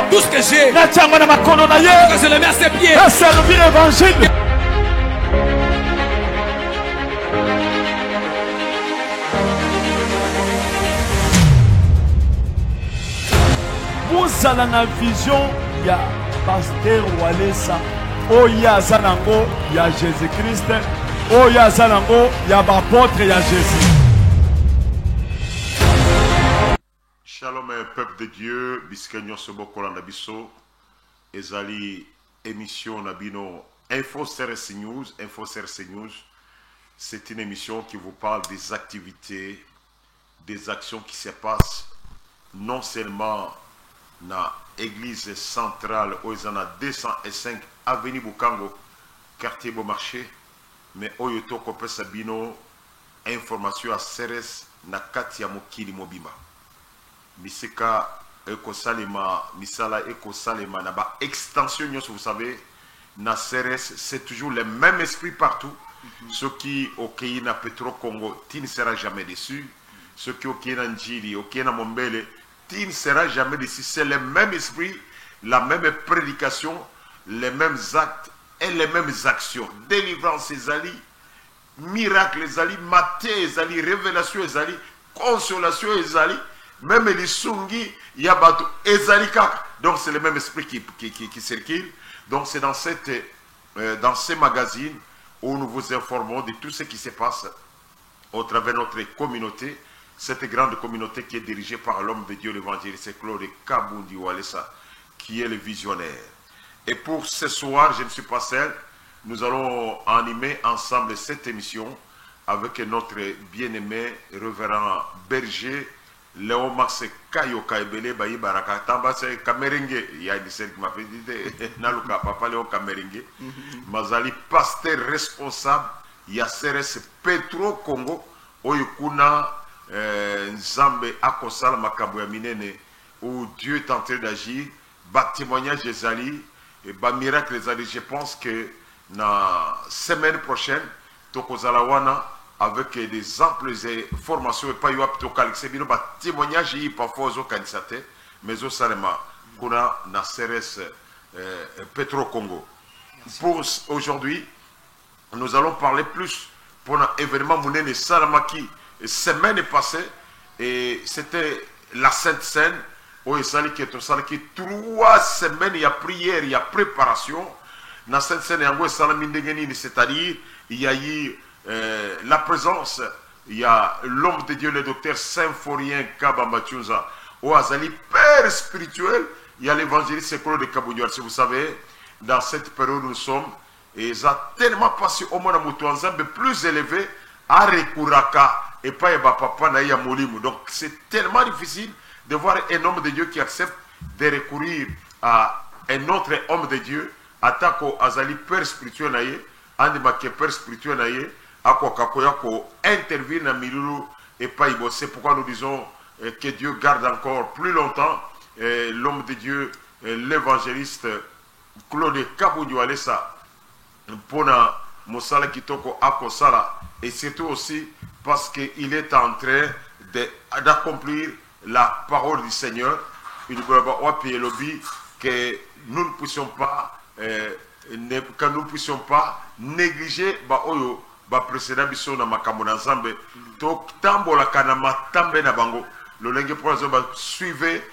Tout ce que j'ai, je le mets à ses pieds. servir l'évangile. Vous avez la vision, il y a Pasteur Walesa, Oya Zanango, il y a Jésus-Christ, Oya Zanango, il y a l'apôtre, il y a Jésus. Shalom, peuple de Dieu, Biskenyo Soboko Landabiso, Ezali émission Nabino Info CRC News. Info CRC News, c'est une émission qui vous parle des activités, des actions qui se passent non seulement dans l'église centrale où il y a 205 avenue Bukango, quartier Beaumarchais, mais où il y a Sabino information à CRS na kati ya mokili mobimba. Miseka eko salema, misala eko salema na ba extension vous savez na CRS c'est toujours le même esprit partout. Ceux qui au na Petro Congo, tu ne seras jamais déçu. Ceux qui au na Njili, au na Mombele, tu ne seras jamais déçu. C'est le même esprit, la même prédication, les mêmes actes et les mêmes actions. Délivrance ezali, miracle ezali, maté ezali, révélation ezali, consolation ezali. Même les sungi, il y a bateau ezalika. Donc c'est le même esprit qui circule. Donc c'est dans ces magazines où nous vous informons de tout ce qui se passe au travers de notre communauté. Cette grande communauté qui est dirigée par l'homme de Dieu, l'évangéliste Claude Kabundi Walesa, qui est le visionnaire. Et pour ce soir, je ne suis pas seul. Nous allons animer ensemble cette émission avec notre bien-aimé révérend berger Léo Max Kayoka Ebele Bayi Baraka Tamba c'est Kamerenge. Il y a une scène qui m'a fait dire Naluka Papa Léo Kamerenge. Mazali pasteur responsable. Il y a CRS Petro Congo. Oyukuna Nzambe Akosala Makabouya Minene. Où Dieu est en train d'agir. Bas témoignage des alliés. Et bas miracle des alliés. Je pense que la semaine prochaine, Tokozalawana, avec des amples formations et pas eu à c'est bien témoignage il parfois aux candidats mais au Salema qu'on a na CRS Petro Congo. Pour aujourd'hui, nous allons parler plus pour un événement Mounene Salamaki semaine passée et c'était la Sainte Seine où il s'allait qui est au salle qui 3 semaines il y a prière il y a préparation na Sainte Seine yango salamindengeni c'est-à-dire il y a eu la présence, il y a l'homme de Dieu, le docteur Symphorien Kabamba Tchunza, au Azali, père spirituel, il y a l'évangéliste Claude Kabundi. Si vous savez, dans cette période où nous sommes, et ça a tellement passé au monde à plus élevé, à Rekuraka, et pas à Papa Naïa Molimu. Donc c'est tellement difficile de voir un homme de Dieu qui accepte de recourir à un autre homme de Dieu, attaque au Azali, père spirituel Naïe, Andimake, père spirituel Naïe, intervient dans Milulu et pas Ibo. C'est pourquoi nous disons que Dieu garde encore plus longtemps l'homme de Dieu, l'évangéliste Claude Kabundi Walesa pour Mosala Kitoko Akosala et surtout aussi parce qu'il est en train d'accomplir la parole du Seigneur. Il dit que nous ne puissions pas négliger précédent biso na makambo na Nzambe to tambola kana matambe na bango lolenge pour suivre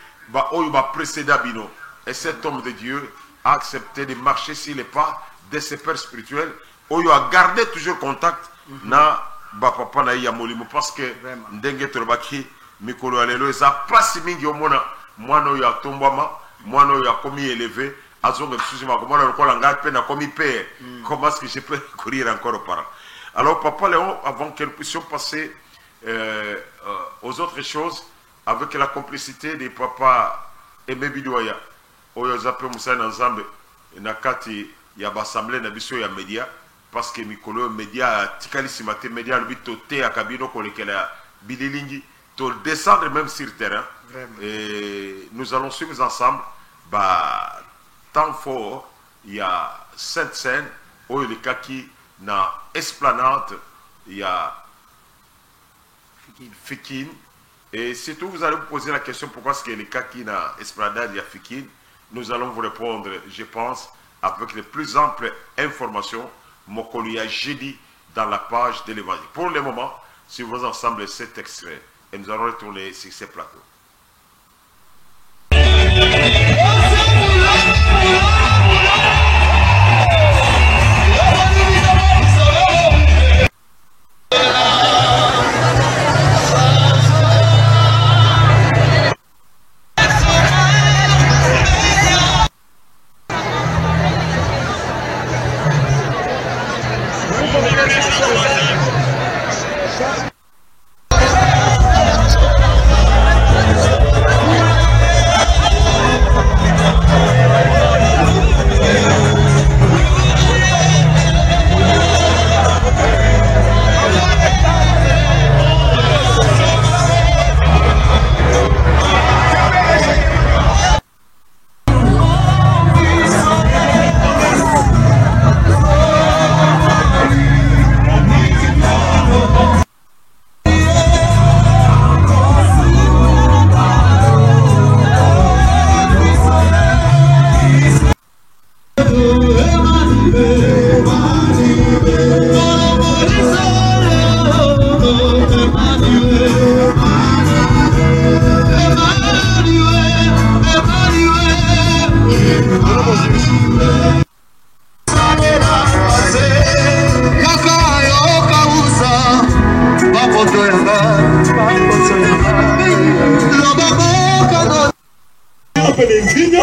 oyo précédent bino et cet homme de Dieu a accepté de marcher sur les pas de ses pères spirituels oyo a gardé toujours contact na papa na ya molimo parce que ndenge tolobaki mikolo alelo eza pasi mingi omona mwana oyo atombwama mwana oyo akomi élevé azonga excusez-moi comment le col engage peine comme père comment est-ce que je peux courir encore par là. Alors papa Léon, avant que nous puissions passer aux autres choses avec la complicité de papa Aimé Bidouaya oyo zape Moussa Nzambe na kati ya l'assemblée na biso ya média parce que mikolo média tikali simate média le bitoté akabino kolekela bililingi de descendre même sur le terrain. Vraiment. Et nous allons suivre ensemble. Bah, tant fort, il y a Sainte-Seine, où il y a Kaki, na Esplanade, il y a Fikine. Et surtout, vous allez vous poser la question pourquoi est-ce que les Kaki na Esplanade, il y a Fikine. Nous allons vous répondre, je pense, avec les plus amples informations. Mokoli a jeudi dans la page de l'évangile. Pour le moment, suivons ensemble cet extrait et nous allons retourner sur ces plateaux.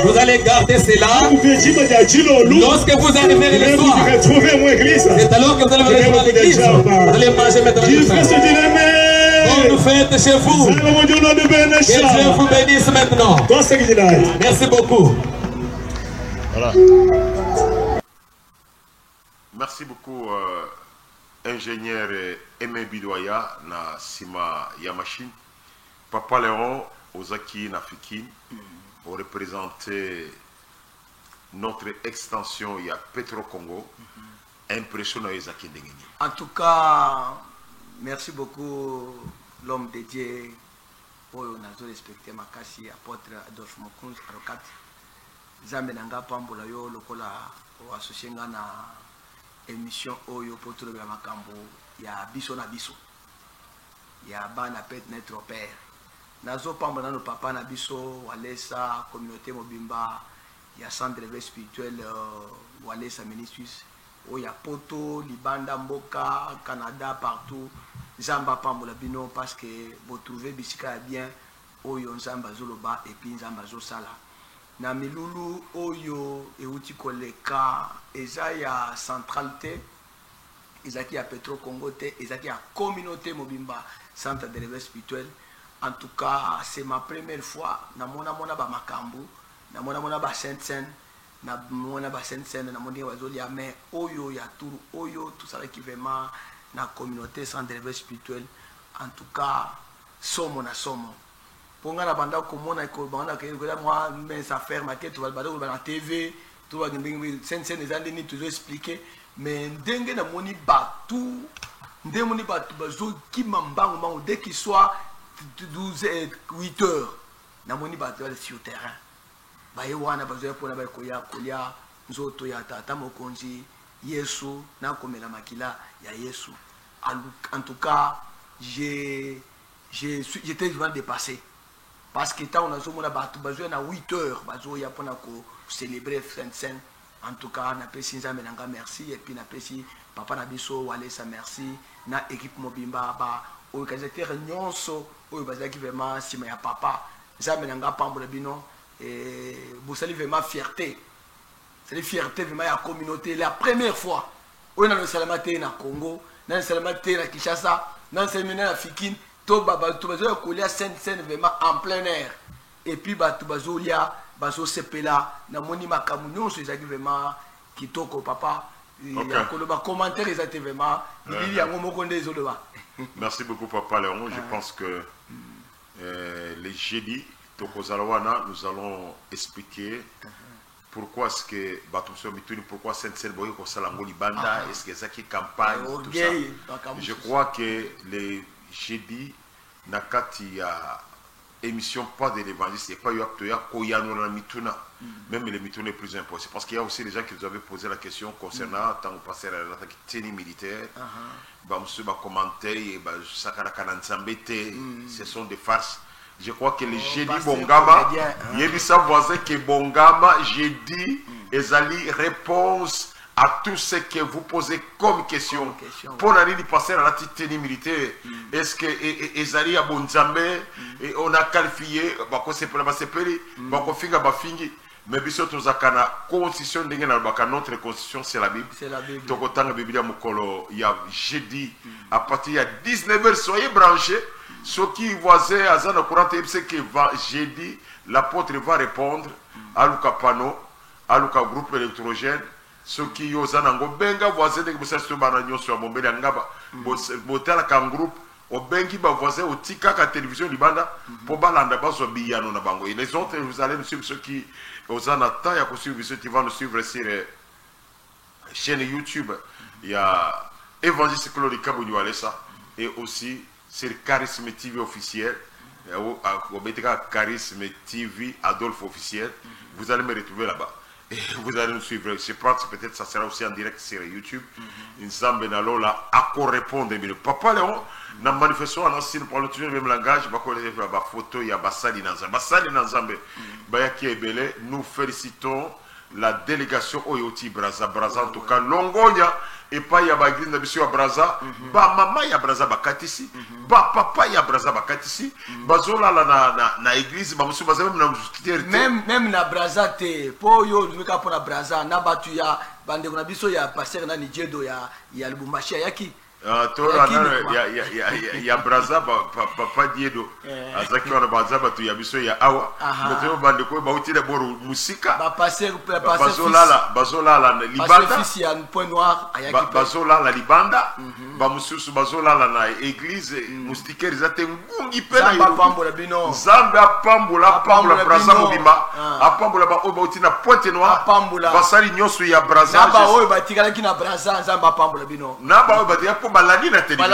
Vous allez garder cela. Lorsque vous arriverez le soir, c'est alors que vous allez venir à l'église. Vous allez manger maintenant. Bonne fête chez vous. Que Dieu vous bénisse maintenant. Merci beaucoup. Voilà. Merci beaucoup, ingénieur Aimé Bidoya na Sima Yamachine. Papa Léon, Ozaki Nafiki, pour représenter notre extension, il y a Petro Congo. Impressionnant, Ozaki Ndengeni. En tout cas, merci beaucoup, l'homme de Dieu, pour nous respecter Makasi, apôtre Adolphe Mokunz, Arokat. Zambe nanga pambola yo lokola o associé nga na émission oyo pour trouver makambo ya biso na biso ya bana pet notre père nazo pambola no papa na biso walesa communauté mobimba ya centre de spirituel walesa ministries oya poto libanda mboka Canada partout zamba pambola bino parce que vous trouvez bisika bien oyo nzamba zoloba et puis nzamba zo sala na milulu oyo euti koleka eza ya centralité ezaki ya Petro Congo te ezaki ya communauté mobimba centre de réveil spirituel. En tout cas, c'est ma première fois na mona ba makambu na mona ba Sainte-Seine na mona ba Sainte-Seine na mona wazolia mais oyo ya turu oyo tout ça qui vraiment na communauté centre de réveil spirituel. En tout cas, somo na somo ponga na banda ko mona ko banda ke ko moi mais ça faire ma tête tu vas le na TV tu vas ngi Sainte-Seine ezali ni toujours expliquer mais ndenge na moni batu ndenge moni batu bazo ki mambango mango dès qu'il soit 12 et 8 heures na moni batu sur terrain ba yewana bazo pona ba kolia nzoto ya tata mokonzi Yesu na komela makila ya Yesu. En tout cas, j'étais vraiment dépassé. Parce que tant on a besoin de 8 heures, on a célébrer Sainte-Seine. En tout cas, on a fait Sinzamenanga merci. Et puis on a fait Papa Nabiso, Walesa merci. Na équipe Mobimba, organisateur Nyonso, qui vraiment si ma papa, Zamenanga Pambolabino, et vous savez vraiment fierté. C'est la fierté vraiment de la communauté. La première fois, on a le Salamate na Congo, on a le Salamate na Kinshasa, on a le séminaire na Fikine. Tout bazo kolia Sainte-Seine vraiment en plein air et puis tout bazo lia bazo sepela na moni makamu nyonso ezaki vraiment kitoko papa ya koloba commentaire ezaki vraiment il y a moko nde ezoloba. Merci beaucoup Papa Léon, je pense que les jeudis, Tokozalawana, nous allons expliquer pourquoi est-ce que pourquoi Saint-Selboy Kosalango Libanda, est-ce que ça qui campagne, tout ça. Je crois que les jeudis, Nakati a émission pas de l'évangile, c'est pas même les mituna est plus important. Parce qu'il y a aussi des gens qui nous avaient posé la question concernant tant que passer à l'attaque militaire. Ce sont des farces. Je crois que les jeudis Bongama, il y a des voisins que Bongama, jeudi, Ezali réponse à tout ce que vous posez comme question. Pour aller passer à la tenue militaire, est-ce que Ezali a Bonzambe, on a qualifié, mais biso tozakana constitution ndenge na baka notre constitution c'est la Bible. C'est la Bible. Tokotanga Biblia mukolo il y a jeudi à partir de 19h soyez branchés. Ceux qui voisins azana courant c'est que jeudi l'apôtre va répondre à Luka Pano, à Luka groupe électrogène. Ceux qui yozana ngo benga voisins de busa sobana nyoso mombele ngaba botala kan groupe au bengi ba voisin au tika ka télévision libanda pour balanda bazo biyano na bango. Et les autres vous allez nous suivre ceux qui ozana ta ya ko suivre ceux qui vont nous suivre sur chaîne YouTube. Il y a Évangéliste Claude Kabounou Alessa et aussi sur Charisme TV officiel. Au Bétéka Charisme TV Adolphe officiel. Vous allez me retrouver là-bas. Et vous allez nous suivre. Je pense que peut-être ça sera aussi en direct sur YouTube. Nzambe na lola ako répondre mais papa Léon na manifestation en ancien pour le même langage ba ko ba photo ya basali na Nzambe ba ya ki ebele. Nous félicitons la délégation Oyoti Braza en tout cas Longonia et pas ya ba église na biso ya Braza ba mama ya Braza bakatisi ba papa ya Braza bakatisi bazola la na église ba musu baza même na Braza te po yo lumika pour na Braza na batu ya bande na biso ya passer na Nijedo ya Lubumbashi yaki il y a Braza papa Diedo azaki wana Braza batu ya biso ya awa bato bande ko bauti de boru musika ba passer bazola la libanda fils ya point noir ayaki bazola la libanda ba mususu bazola la na église mustikeri zate ngungi pe na pambola bino Nzambe apambola Braza mobimba apambola ba bauti na pointe noire basali nyoso ya Braza na ba oyo batikala ki na Braza Nzambe apambola bino na ba oyo batikala baladi na télévision.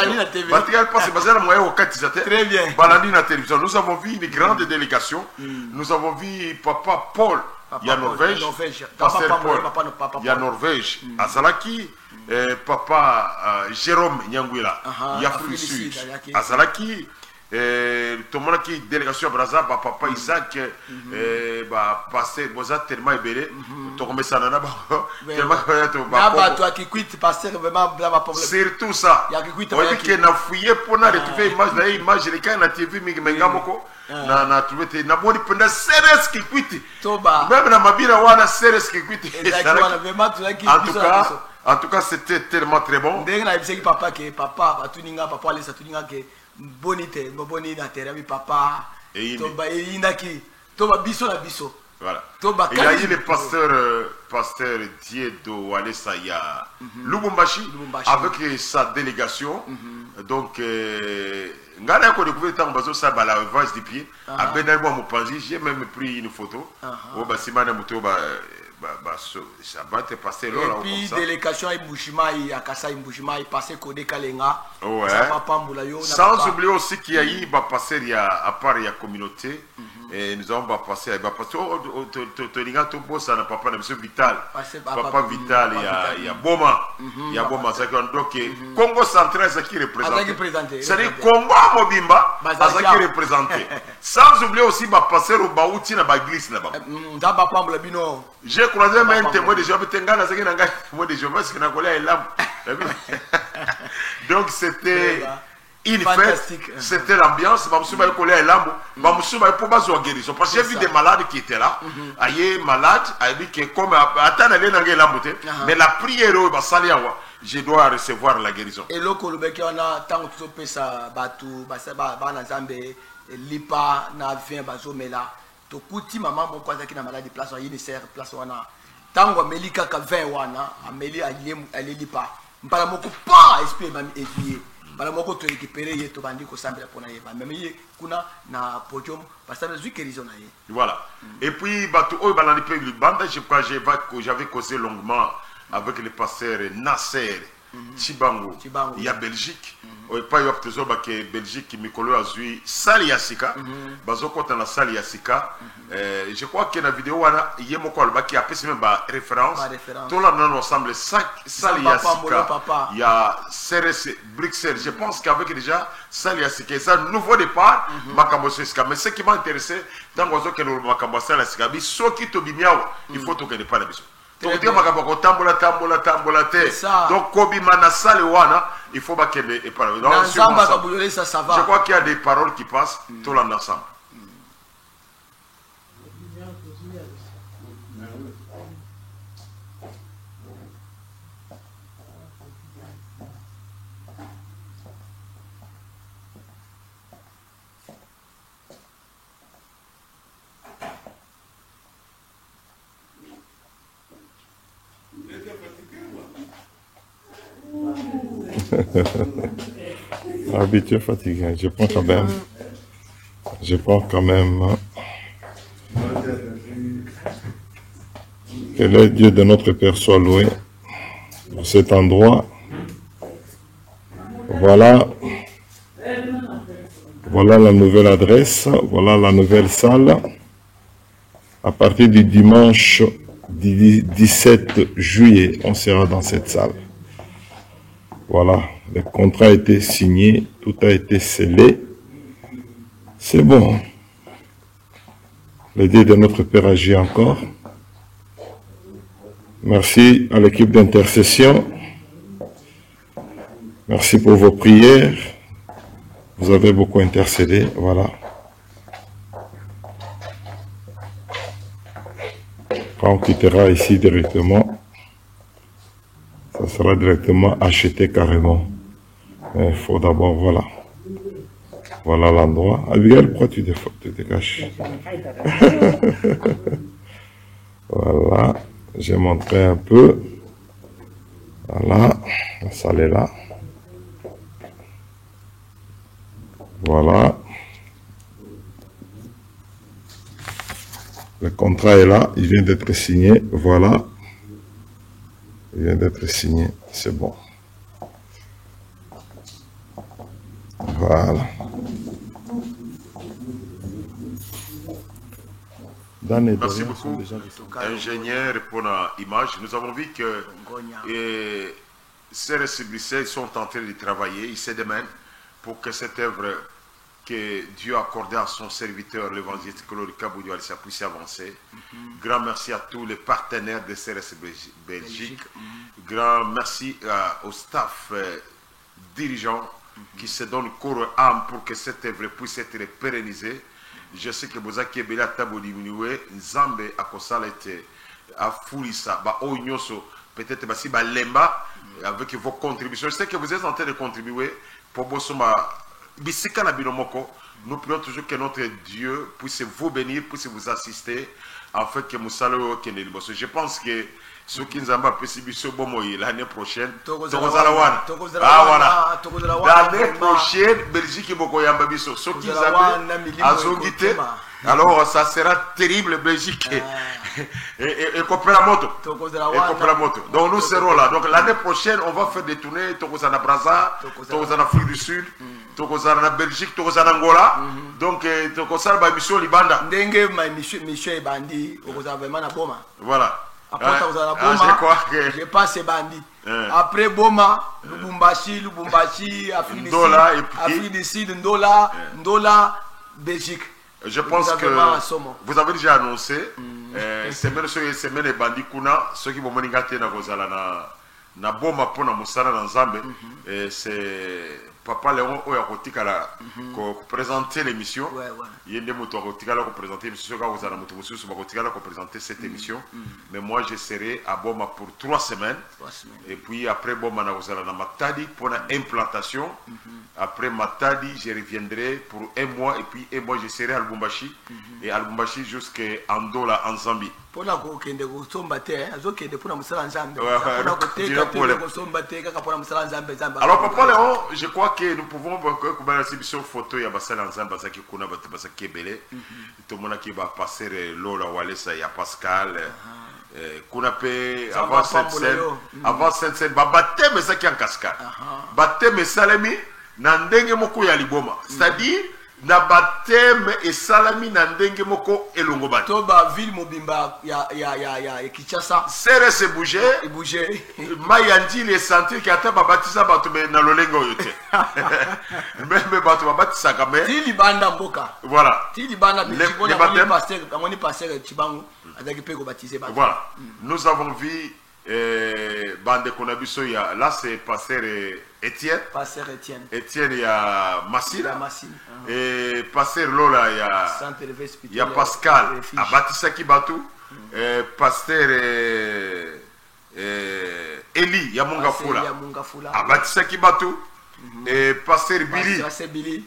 Très bien. Baladi na télévision. Nous avons vu une grande délégation. Nous avons vu Papa Paul. Il y a Norvège. Pasteur Paul. Il y a Norvège. Azalaki. Papa Jérôme Nyangwila. Il y a Afrique du Sud. Azalaki. Tout le monde qui délégation à Braza, papa Isaac, passer Boza tellement ébélé, tu remets ça dans la surtout ça. On dit qu'il a fouillé pour retrouver l'image de l'écran na TV Mengamoko. Na trouvé na boni penda seres qui quitte. Même na mabira wana seres qui quitte. En tout cas, c'était tellement très bon. Papa que papa tuninga papa laisse tuninga que bonité boni na terre papa toba indaki toba biso na biso. Voilà. Il y a eu le pasteur Diedo Alessa ya Lubumbashi avec sa délégation. Donc ngana ko découvrir tant bazo ça ba la vase du pied à Benalbo Mopanzi, j'ai même pris une photo au basimana muto ça va te passer là. Et puis délégation Ibushimai Akasa Ibushimai passé Kodé Kalenga. Sans oublier aussi qu'il y a eu passer à part il y a communauté. Et nous avons passé à passer au boss à papa monsieur Vital. Papa Vital il y a Boma. Il y a Boma ça donc Congo central ça qui représente. C'est-à-dire Congo Mobimba ça qui représente. Sans oublier aussi passer au Baouti na Baglis là-bas. J'ai croisé même un témoin de Jéhovah Tengana ça qui n'a pas témoin de Jéhovah parce que n'a collé l'âme. Donc c'était une fête, c'était l'ambiance. Parce que j'ai vu des malades qui étaient là. Aïe malade, comme mais la prière je dois recevoir la guérison. Et le Kolobeki on a tant que tu ça batu bana Nzambe lipa na vient bazomela to kuti maman mon quoi qui na maladie place on y sert place wana tango melika ka 20 wana ameli ali lipa mpala moko pa esprit mami évier mbala moko to récupérer ye to bandi ko sambela pona ye ba même ye kuna na podium parce que zui kerizo na ye. Voilà. Et puis bato oyo balandi pe libanda je crois j'avais causé longuement avec le pasteur Nasser Chibango il y a Belgique et pas yo tezo ba ke Belgique mikolo azui sali ya sika bazokota na sali ya sika je crois que na vidéo wana yemo ko alba ki apesi même ba référence tout là non ensemble sali ya sika il y a CRS Bruxelles je pense qu'avec déjà sali ya sika ça nouveau départ makambo sika mais ce qui m'a intéressé dans gozo ke no makambo sali ya sika bi soki to bimiao il faut to que ne pas la biso. Donc, Kobi Manasale Wana, il faut pas qu'il y ait des paroles. Je crois qu'il y a des paroles qui passent tout l'ensemble. Habitué fatigué, je prends quand même que le Dieu de notre Père soit loué pour cet endroit. Voilà la nouvelle adresse, voilà la nouvelle salle. À partir du dimanche 17 juillet, on sera dans cette salle. Voilà, le contrat a été signé, tout a été scellé. C'est bon. Le Dieu de notre Père agit encore. Merci à l'équipe d'intercession. Merci pour vos prières. Vous avez beaucoup intercédé, voilà. Quand on quittera ici directement, ça sera directement acheté carrément. Mais il faut d'abord, voilà. Voilà l'endroit. Abigail, pourquoi tu te caches? Voilà. J'ai montré un peu. Voilà. La salle est là. Voilà. Le contrat est là. Il vient d'être signé. Voilà. Il vient d'être signé, c'est bon. Voilà. Merci beaucoup, ingénieur, pour l'image. Nous avons vu que ces récipients sont en train de travailler, ils se demandent pour que cette œuvre que Dieu a accordée à son serviteur, l'évangéliste Claude Kaboudio, puisse avancer. Grand merci à tous les partenaires de CRS Belgique. Grand merci au staff dirigeant qui se donne corps et âme pour que cette œuvre puisse être pérennisée. Je sais que vous avez bien tabo diminué, Nzambe a consalé à Foulissa, peut-être si lemba avec vos contributions. Je sais que vous êtes en train de contribuer pour Bosoma. Nous prions toujours que notre Dieu puisse vous bénir, puisse vous assister, afin que nous saluons. Je pense que ceux qui nous ont fait l'année prochaine, l'année prochaine, Belgique et ceux qui nous ont alors ça sera terrible, Belgique et Koperamoto. Donc nous serons là. Donc l'année prochaine, on va faire des tournées. Tokozana Brazza, Tokozana Afrique du Sud, Tokozana Belgique, Tokozana Angola. Donc Tokozana mission Libanda. Mission Bandi, Tokozana Boma. Voilà. Après Boma, je passe Bandi. Après Boma, Lubumbashi, Afrique du Sud, Ndola, Belgique. Je pense que vous avez déjà annoncé, semaine et bandi kuna, ceux qui vont venir na boma pour na musala na Nzambe, c'est Papa Léon Oya Kotikala pour présenter l'émission. Yende Moto Kotikala pour présenter l'émission, pour présenter cette émission. Mais moi je serai à Boma pour 3 semaines. Et puis après Boma na Matadi pour l'implantation. Après Matadi, je reviendrai pour 1 mois. Et puis 1 mois, je serai à Lubumbashi. Et à Lubumbashi jusqu'à Andola, en Zambie. pona kokende kosomba te azokende pona musala nzambe Ouais, pona dira pour koteka les- kosomba te kaka pona musala nzambe nzambe. Alors Papa Léon, je crois que nous pouvons voir une photo ya basala nzambe bazaki kuna bato bazaki ebele. Tout le monde qui va passer Lola Walesa ya Pascal. Kuna pe avant cette scène, avant cette scène ba baptême ça qui en cascade. Baptême salami na ndenge moko ya liboma. C'est-à-dire na baptême et salami na ndenge moko elongo bato. To ba ville mobimba ya Kinshasa. Sere se bouger. Et bouger. Mayandi les sentir qui ata babatisa bato me na lolengo yote. Même bato babatisa quand même. Ti libanda mboka. Voilà. Ti libanda Les bitibona baptêmes. amoni pasteur Chibangu azaki pe ko baptiser bato. Voilà. Nous avons vu bande konabiso ya là c'est pasteur Étienne. Pasteur Étienne. Étienne ya Massila. La Massine. Et pasteur Lola ya Centre de hospitalier. ya Pascal Refuge. abatisaki bato. Pasteur Eli ya Munga Pasteur ya Fula Munga Fula. abatisaki bato. Et pasteur Billy Pasteur Billy.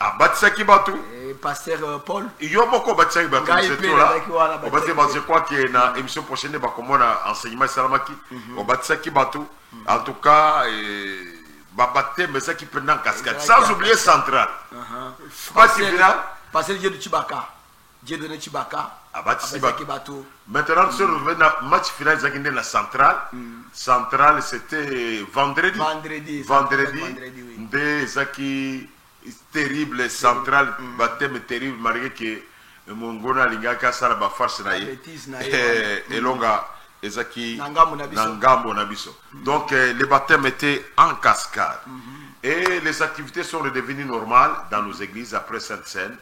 abatisaki bato. Et pasteur Paul. Yo moko batisaki bato Ngai c'est pe tout là. nazalaki wana On va dire batisaki. je crois que na émission prochaine ba komona enseignement salamaki. On batisaki bato. En tout cas babaté mais ça qui pendant cascade sans oublier central. Pas si final Pasteur Dieu de Chibaka. Dieu donné Chibaka. abatisi Abataki bato. bato. Maintenant nous sommes revenus na match final zakinde na central. Central c'était vendredi. Vendredi. Vendredi. Vendredi, oui. Nde zaki terrible central baptême terrible malgré que mongona lingaka sala ba farce na ye. Bêtise na ye. Elonga ezaki Na ngambo na biso. na ngambo na biso. Donc les baptêmes étaient en cascade. Et les activités sont redevenues normales dans nos églises après Sainte Seine.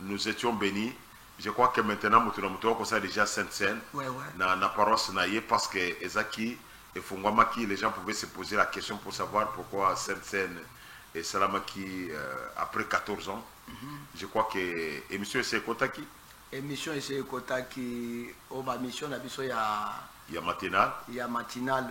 Nous étions bénis. Je crois que maintenant nous avons déjà Sainte Seine Ouais, ouais. na paroisse naïe parce que ezaki et Fungwamaki, les gens pouvaient se poser la question pour savoir pourquoi Sainte Seine et Salamaki après 14 ans. Je crois que émission c'est Kotaki. Émission ese kotaki oba mission na biso ya matinal. ya matinal.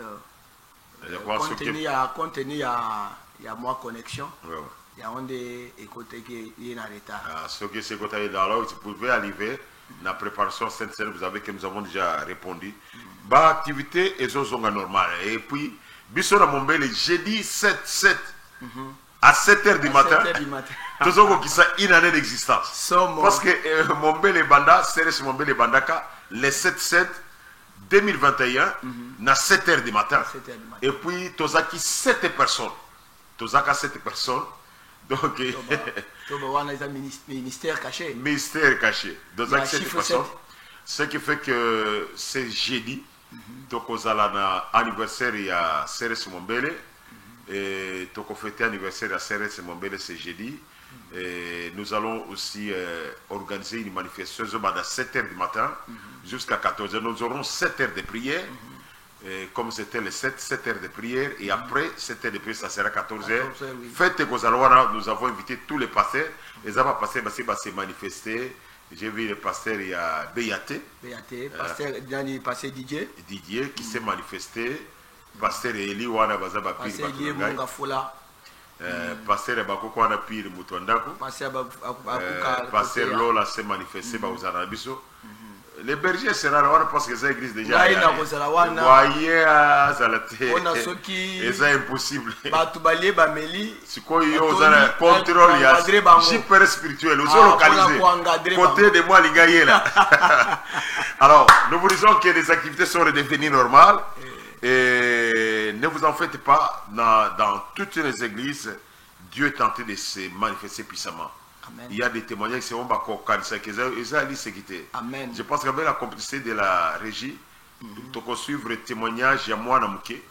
Contenu ya moi connexion. Ouais, ouais. Il y a un des écoutes qui est en retard. Ce qui c'est Kotaki, alors vous pouvez arriver dans la préparation Sainte-Seine, vous savez que nous avons déjà répondu. Bah, activité et zozonga normal. Et puis, biso na Mombele, jeudi 7 à 7h du matin. 7h du matin. Tout ce qui ça une année d'existence. Parce que Mombele Banda, c'est Mombele Bandaka, les 7-7 2021, na 7h du matin. 7h du matin. Et puis, Tozaki 7 personnes. Tozaka 7 personnes. Donc, Toba a ministère caché. mystère caché. Tozaki 7 chiffre personnes. 7. Ce qui fait que c'est jeudi. Donc, on a anniversaire il y a Ceres Mombele. Et donc, on fête anniversaire à Ceres Mombele, c'est jeudi. Et nous allons aussi organiser une manifestation à 7h du matin jusqu'à 14h. Nous aurons 7 heures de prière. Et comme c'était les 7 heures de prière. Et après 7 heures de prière, ça sera 14h. Oui. Fête Kozalwana, nous avons invité tous les pasteurs. Les avons passé se manifester. J'ai vu le pasteur, il y a BAT. Pasteur Dani passé Didier. Didier qui s'est manifesté. Pasteur Eli Wana Bazaba Piri Pasteur Didier Munga Fula. Pasteur Bakoko Wana Piri Mutwandako. Pasteur Lola s'est manifesté Bauzana Biso. Les bergers seront là parce que c'est l'église déjà. Voyez à Zalate. Et c'est impossible. Si quoi il y a contrôle, il y a super spirituel. Nous sommes localisés. Côté de moi, les gars, alors, nous vous disons que les activités sont redevenues normales. Et ne vous en faites pas, dans toutes les églises, Dieu est tenté de se manifester puissamment. Amen. Il y a des témoignages qui sont Amen. Je pense qu'avec la complicité de la régie, tu peux suivre le témoignage de Mwana Mouké,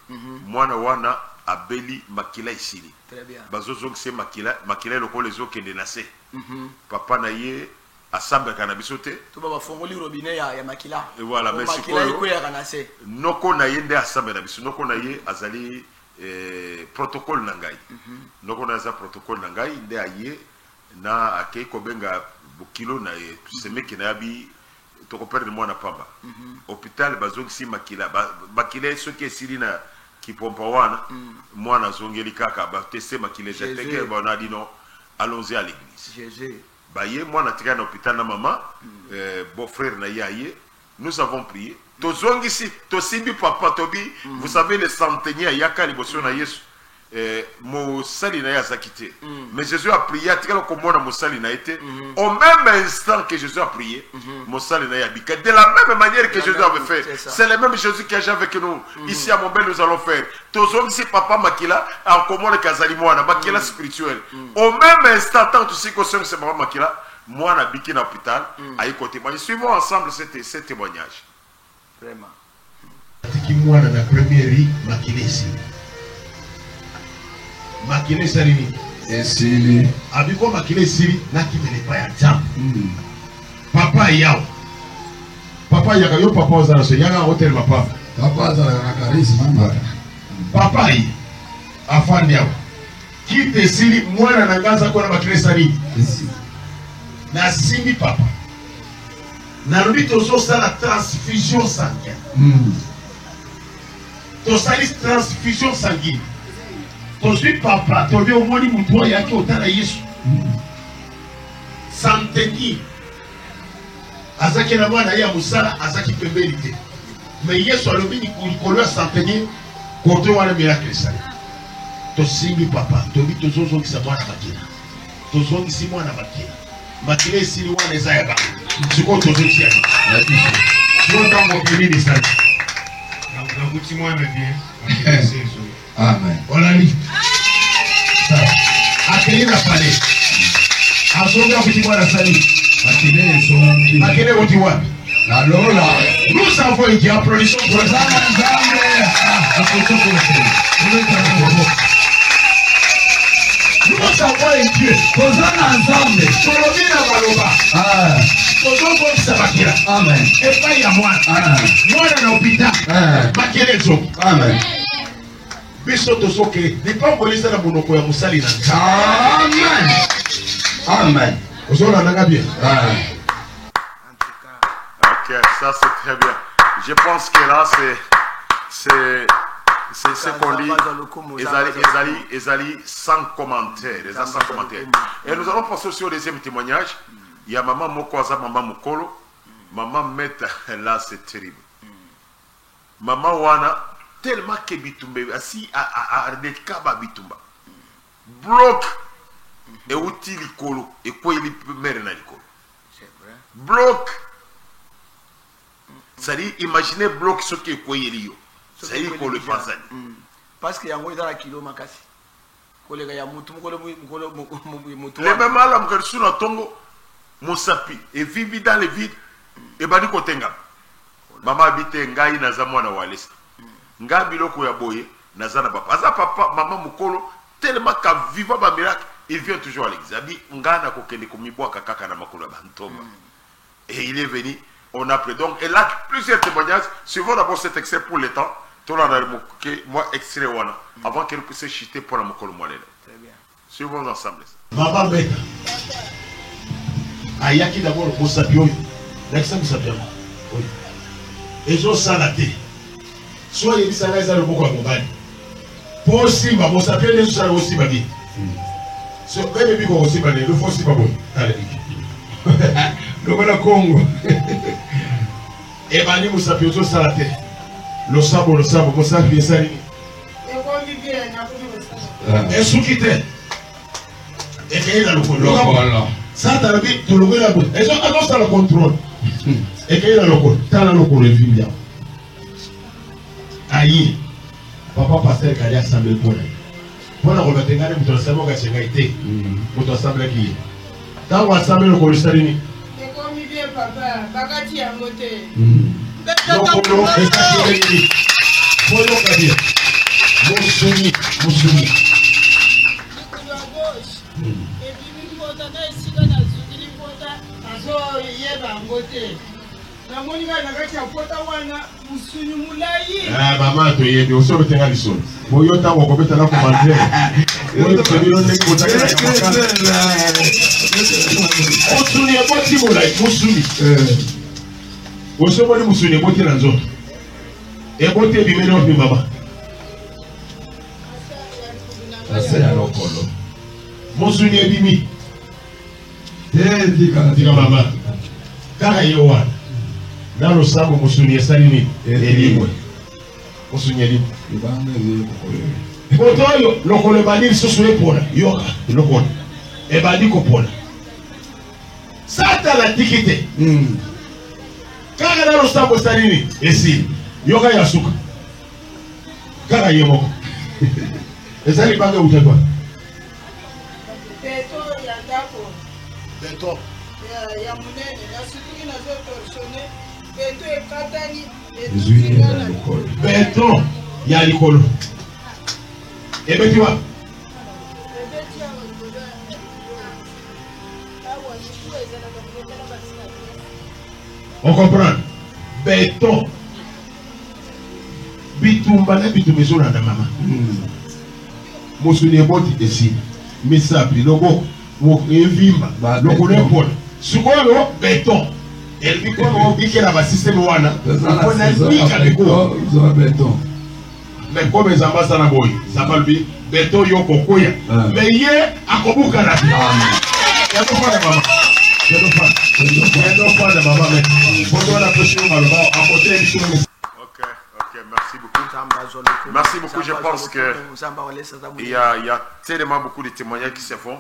Mwana Wana Abeli Makila Isili. Très bien. Bazozong c'est Makila le col les autres qui est nassé. Papa Naye Assemble Canabisote. Tu vas fongoli robinet ya Makila. Et voilà, mais c'est Makila iko ya kanase. Noko Naye nde Assemble Nabiso. Noko Naye Azali protocole Nangai. Noko Naye protocole Nangai nde aye na akei kobenga bukilo na semeki na yabi toko perdre mwana pamba. Hôpital bazongi si makila bakila soki esili na kipompa wana mwana zongeli kaka ba tester makila jeteke ba na dino allons-y à l'église. Jésus. Baye mwana tika na hôpital na maman beau frère na yaye nous avons prié. Tozongisi, Tosimbi Papa Tobi, vous savez, les centeniers, Yaka, les motions na Yesu, Moussali na Yazakite. Mais Jésus a prié, Moussali na été. Au même instant que Jésus a prié, Moussali na Yabika. De la même manière que Jésus avait fait. C'est le même Jésus qui agit avec nous. Ici à Montbel, nous allons faire. Tozongisi Papa Makila, en commun le Kazalimoana, Makila spirituel. Au même instant, tant que c'est Papa Makila, moi, na Biki na hôpital, à côté. Suivons ensemble ce témoignage. Vraiment. Moi, dans la première vie, Makile Salini. Esili. Abiko Makile Siri, Naki Melepaya Jam. Papa Yao. Papa Yakayo, Papa Ozaraso, Yana Hotel Papa. Papa Ozaraso, Papa Yi. Afan Yao. Kite Siri, Mwana Nangaza Kona Makile Salini. Na Simi Papa. Narubi tozo la transfusion sanguine. Tosali transfusion sanguine. Tozo papa, tobi omoni mutuwa yaki otana Yesu. Santeni. Azaki na mwana ya musala, azaki pembeni te. Mais Yesu alobi ni kulikolo santeni kote wana miracle sali. Tosimbi papa, tobi tozo zongisa mwana makina. Tozo zongisi mwana makina. Makina esili wana eza ya bango. Siko tozo tia. Siko tango kemini sali. Na kuti mwana bien. Amen. Olali. Akili na pale. Asonga kuti mwana sali. Akili songi. Akili kuti wapi? La lola. Nous avons été applaudissons pour les nous avons un Dieu. Ensemble. Amen. Et pas y a moi. Moi dans l'hôpital. Amen. Biso tosoke. N'est pas policier dans mon okoya musali na. Amen. Amen. Vous avez bien. Ok, ça c'est très bien. Je pense que là c'est ce qu'on dit, Ezali sans commentaire, sans commentaire. Et nous allons passer aussi au deuxième témoignage. Il y a maman Mokwaza, maman Mokolo, maman Meta, là c'est terrible. Maman Wana, tellement que Bitumbe, assis à Nekaba Bitumba, bloc, et outil l'icolo, et quoi il peut mettre dans l'icolo. Bloc, c'est-à-dire, imaginez bloc ce qui est quoi il y a. C'est pour le passage. Parce qu'il y a un dans la kilo makasi. Les mêmes malams que sur le tongo, mon sapi, et vivent dans le vide, et badi kotenga. Maman habite ngai na zamwana walesa. Nga biloko ya boye, na zana papa. Aza papa, maman mukolo, tellement qu'à vivre ba miracle, il vient toujours à l'église. Abi nga na kokende komiboa kakaka na makolo bantoma. Et il est venu, on a pris. Donc, et là, plusieurs témoignages. Suivons d'abord cet extrait pour le temps. Moi, extrait wana. Avant qu'elle puisse chuter pour la mokolo moelle. Très bien. Suivons ensemble. Maman Beta. Ayaki d'abord pour sapio. L'exemple sapio. Oui. Et je salaté. Soit il s'en est à le beaucoup à mon bain. Pour aussi, ma sapio, les gens aussi ma vie. Ce même bico aussi ma vie. Le faux si pas bon. Allez. Le voilà Congo. Et bani mon sapio, je salaté. Le sabo, mon sapio, ça. Et sous qui t'est. Et qu'il y a le contrôle. Ça, t'as vu, tu le vois. Et ça, annonce le contrôle. Et qu'il y a le contrôle. T'as le contrôle, le aïe. Papa pasteur qui a assemblé pour elle. Pour la remettre, il y a un cerveau qui a été. Pour t'assembler qui est. Quand on assemble le contrôle, ça dit. Et comme il vient, papa, Bagati a monté. Donc, on a dit. Pour le dire. Moussouni. Ah, maman, tu es bien. Aussi, on va te dire. Moi, je t'ai envoyé dans la commentaire. Moussouni est pas si bon là. Moussouni. Aussi, on va dire Moussouni est pas si dans zone. Et bon, tu es bien meilleur que maman. C'est à l'ocolo. Moussouni est bimi. Dis maman. Car il y a Dans le sang, vous souvenez ça, libre. Vous souvenez libre. Quand le colébani se souvient pour yoga, le col. Et badi kopona. Ça t'as la dignité. Quand on a le sang, vous savez, et si yoga yasuka. Quand il y a moko. Et ça, il va où tu vas. Béton. Béton, il y a l'école. Et bien tu vois. On comprend. Béton. Bitumbana bitumezo na mama. Mosune boti ici. Misapli logo. Evimba. Logo n'importe. Sukolo béton. Elle dit qu'on dit qu'elle a un système wana. On a dit qu'elle a béton. Mais comme les ambassadeurs na boy, ça va le béton yo kokoya. Mais hier à kobuka na. Il y a pas de maman. Il y a pas de maman. Mais faut la pression malheureusement à côté du chemin. Ok, merci beaucoup. Merci beaucoup, je pense que il y a tellement beaucoup de témoignages qui se font.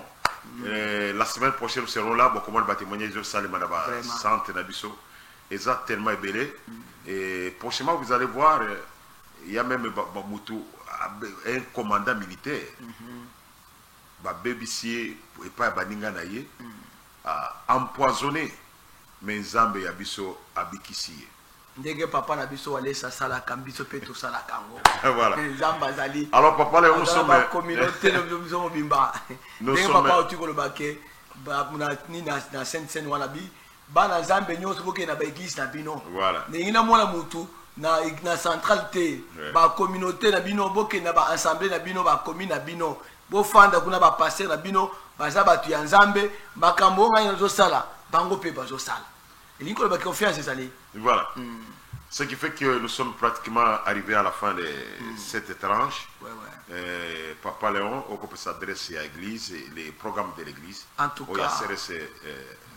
La semaine prochaine, nous serons là. Comment on va témoigner de ça, les madabas, Sante Nabiso. Et ça, tellement belé. Et prochainement, vous allez voir, il y a même un commandant militaire. Bébicier, et pas Baninga Naye, empoisonné. Mais Nzambe Yabiso Abikisiye. Ndege papa na biso wale sa sala kambiso pe to sala kango. Voilà. Nzamba zali. Alors papa là nous sommes communauté nous sommes bimba. Ndege papa otiko lo bake ba muna ni na scène wana bi ba na Nzambe nyoso boke na ba église na bino. Voilà. Ndenge na mona mutu na centralité ba communauté na bino boke na ba assemblée na bino ba commune na bino. Bo fanda kuna ba pasteur na bino ba za batu ya Nzambe makambo nga zo sala bango pe ba zo sala. Et l'icône de confiance est allé. Voilà. Ce qui fait que nous sommes pratiquement arrivés à la fin de cette tranche. Papa Léon, on peut s'adresser à l'église, les programmes de l'église. En tout cas,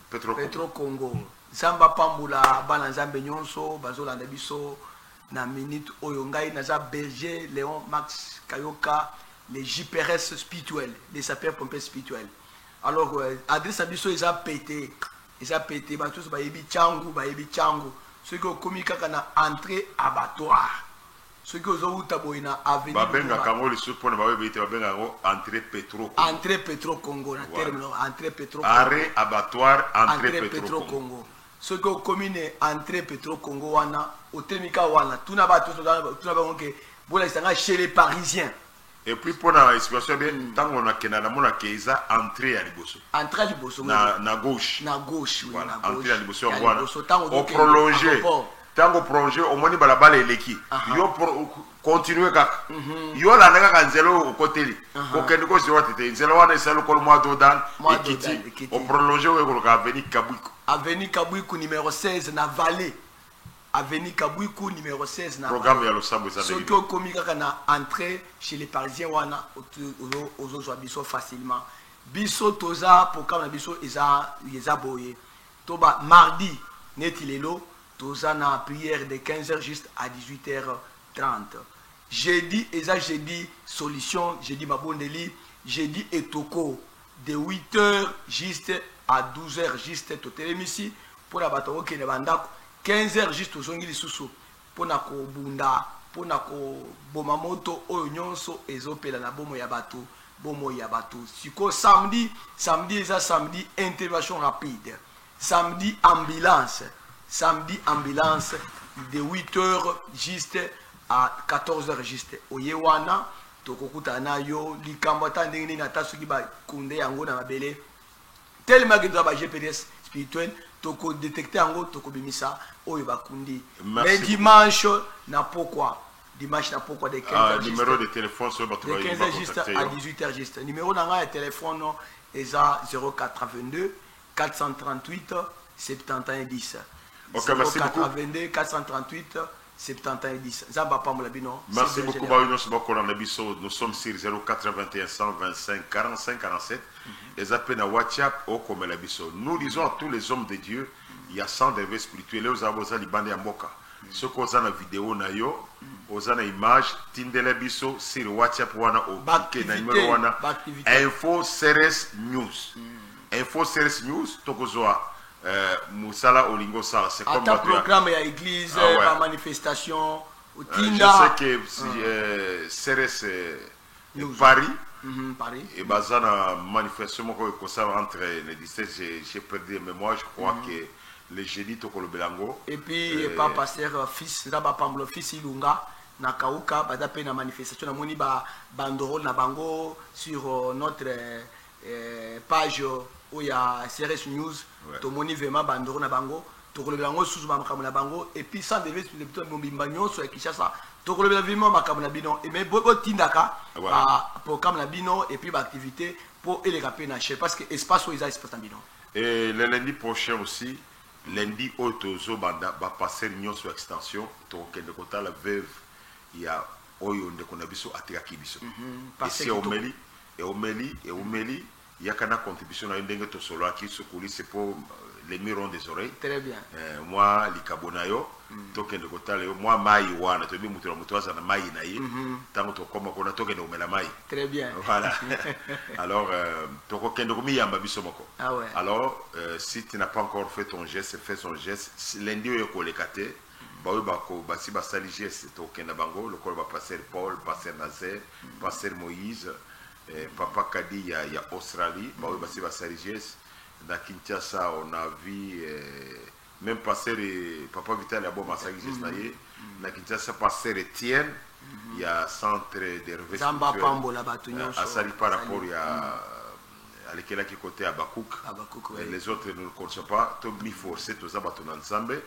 Petro Congo. Zamba Pambula, Balanzambe Nyonso, Bazola Nebiso, na minute Oyongai, Naza Berger, Léon, Max Kayoka, les JPRS spirituels, les sapeurs-pompiers spirituels. Alors, adresse à Biso, ils ont pété. Ils ont pété, tous bayebi changu. Ceux qui ont commis kana entrée abattoir. Ceux qui ont eu na avenue. Babenga Kango les sous pour ne pas éviter babenga entrée Petro. Entrée Petro Congo, na terme entrée Petro. Arrêt abattoir entrée Petro Congo. Ceux qui ont commis entrée Petro Congo wana, au temika wana, tout n'a pas tout n'a pas que bon là chez les Parisiens. Et puis pour la situation bien, tant qu'on a Kenana mona keiza entrée à Liboso. Entrée à Liboso. Na gauche. Na gauche. Voilà. Entrée à Liboso voilà. Au prolongé. Tant qu'on prolongé, au moins la balle est l'équipe. Yo continuer kaka. Yo la nanga kanzelo au côté li. Aucun ko si watete. Nzelo wana selo ko mois d'odan ekiti. Au prolongé au ko avenue Kabuiko. Avenue Kabuiko numéro 16 na Vallée. Avenue Kabuikou numéro 16 na programme ya losambo ça. Ceux qui ont commis na entrée chez les Parisiens wana aux autres biso facilement. Biso toza programme na biso eza boye. Toba mardi netilelo toza na prière de 15h juste à 18h30. Jeudi jeudi solution, jeudi mabondeli, jeudi etoko de 8h juste à 12h juste totelemisi pour la bato ke ne bandako 15h juste aux ongili susu pona ko bunda pona ko boma moto oyo nyonso ezopela na bomo ya bato siko samedi eza samedi intervention rapide samedi ambulance de 8h juste à 14h juste oyewana tokokuta na yo likambo ta ndenge na tasuki ba kunde yango na mabele tellement que ba GPS spirituel toko détecter yango toko bimisa oyo bakundi mais dimanche na pourquoi de 15h numéro de téléphone sur votre de 15h juste à 18h juste numéro de téléphone est à 0422 438 71 10 OK merci beaucoup 422 438 71 10 Zamba Pambola Bino. Merci beaucoup nous sommes sur 081 125 45 47 les appels à WhatsApp au comme la biso. Nous disons à tous les hommes de Dieu il y a 100 d'éveil spirituel aux abosa libande ya mboka ce qu'on a na vidéo na yo aux na image tindele biso sur WhatsApp wana o ke na numéro wana info CRS news info CRS news tokozwa musala olingo sala c'est comme un programme ya église par manifestation je sais que CRS Paris Paris. Et bazana manifestation entre les 17, j'ai perdu la mémoire, je crois que les jeudis tokolo belango. Et puis pas pasteur fils d'aba pambo fils Ilunga na kauka bada pe na manifestation na moni ba bandorol na bango sur notre page où il y a CRS News to moni vraiment bandorol na bango tokolo belango sous ba makambo na bango et puis sans devait le petit bombimba nyonso ya Kinshasa tokolo belango vraiment makambo na bino et mais beaucoup tindaka pour comme la bino et puis activité pour les rappeler na parce que espace où ils a espace na bino. Et le lundi prochain aussi lundi otozo banda ba passer union sur extension to kende kota la veuve il y a oyo ndeko na biso atika kibiso ici omeli et omeli il y a kana contribution na ndenge to solo aki sokuli c'est pour les mirons des oreilles. Très bien. Moi likabonayo to kende kota le moi mai wana to bi mutu na mutu na mai na ye tango to koma kona to kende omela mai. Très bien. Voilà. Alors to ko kende ko mi yamba biso moko. Ah ouais. Alors si tu n'as pas encore fait ton geste, fais son geste. Lundi oyo ko lekate ba oyo ba ko ba si ba sali geste to kende bango le ko ba passer Paul, passer Nazaire, passer Moïse, papa Kadi ya Australie, ba oyo ba si ba sali geste. Dans Kinshasa, on a vu même passer papa Vital à Bomassagi Gesnaye. Dans Kinshasa, passer Etienne, il y a centre de revêtement. Zamba Pambo là-bas, à Sali par rapport à l'équerre qui côté à Bakouk. Les autres ne le connaissent pas. Tout mis forcé, tout ça, bateau ensemble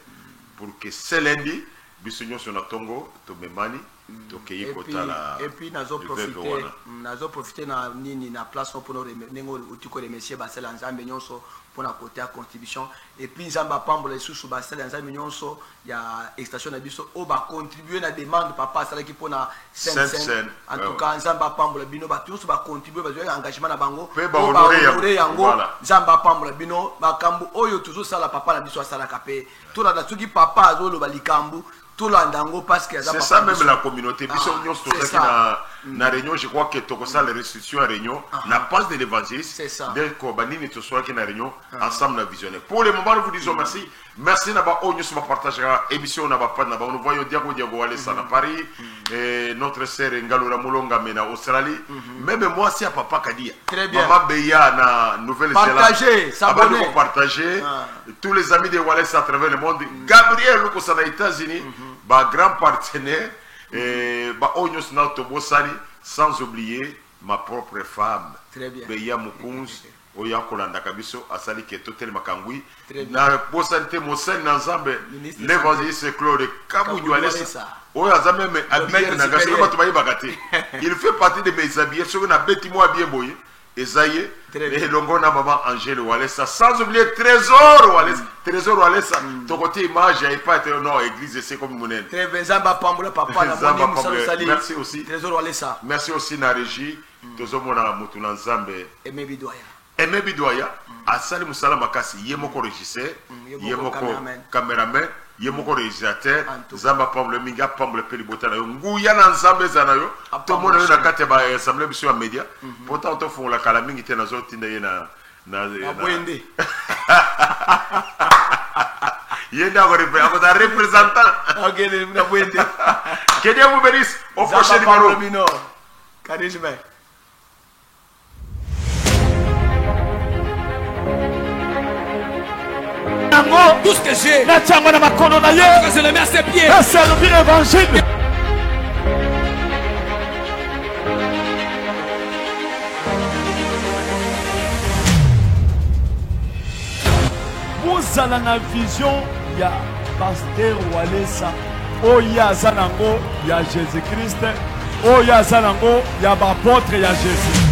pour que ce lundi, Bissonio sur la Tongo, tout memani. Et puis nazo profiter na nini na place pour nous remercier Basel Nzambe nyonso pour la côté à contribution et puis Nzamba pambo les sous Basel Nzambe nyonso il y a extension na biso o ba contribuer na demande papa sala ki pona scène en tout cas Nzamba pambo la bino ba tous ba contribuer ba engagement na bango ba honorer yango Nzamba pambo la bino ba kambu oyo toujours sala papa na biso sala kapé tout la tuki papa azolo ba likambu c'est ça même la communauté. Na réunion, je crois que tout ça, les restitutions à réunion, la passe de l'évangéliste, dès qu'on banine tout soit qui na réunion, ensemble na visionner. Pour le moment, nous vous disons merci. Merci naba onyo sur partage émission naba pas naba. Nous voyons Diago Walesa na Paris, et notre sœur Ngalura Mulonga mena Australie. Même moi si à papa Kadia. Maman Beya na Nouvelle-Zélande. Partagez, s'abonner. Partager. Tous les amis de Walesa à travers le monde. Gabriel Lucas aux États-Unis. Grand partenaire et sans oublier ma propre femme Beya Mukunz Oya Kolanda Kabiso Asali Ketotel Makangui na Bosante Mosen Nzambe l'évangéliste Claude Kabou Alessa Oya Zameme habillé na Gaselo Batumaye Bagate. Il fait partie de mes habillés sur na beti mo habillé boye Esaïe et Longona maman Angèle Walesa sans oublier Trésor Walesa Trésor Walesa ton côté image il pas été non église c'est comme monnaie Zamba Pambola papa na boni merci aussi Trésor Walesa merci aussi na régie tozomona mutu na Nzambe Aimé Bidoya asali musala makasi yemoko régisseur yemoko caméraman yemoko réalisateur Zamba Pambola minga Pambola peli botana nguya na Nzambe zanayo to mona yo na kate ba assemblée biso ya média pourtant to font la kala mingi te na zo tinda ye na Bwende yenda ko représentant OK na Bwende que Dieu vous bénisse au prochain numéro charisme. Tout ce que j'ai, je le mets à ses pieds. Servir l'évangile. Vous avez la vision, il y a Pasteur Walesa, Oya Zanango, il y a Jésus-Christ, Oya Zanango, il y a l'apôtre, il y a Jésus.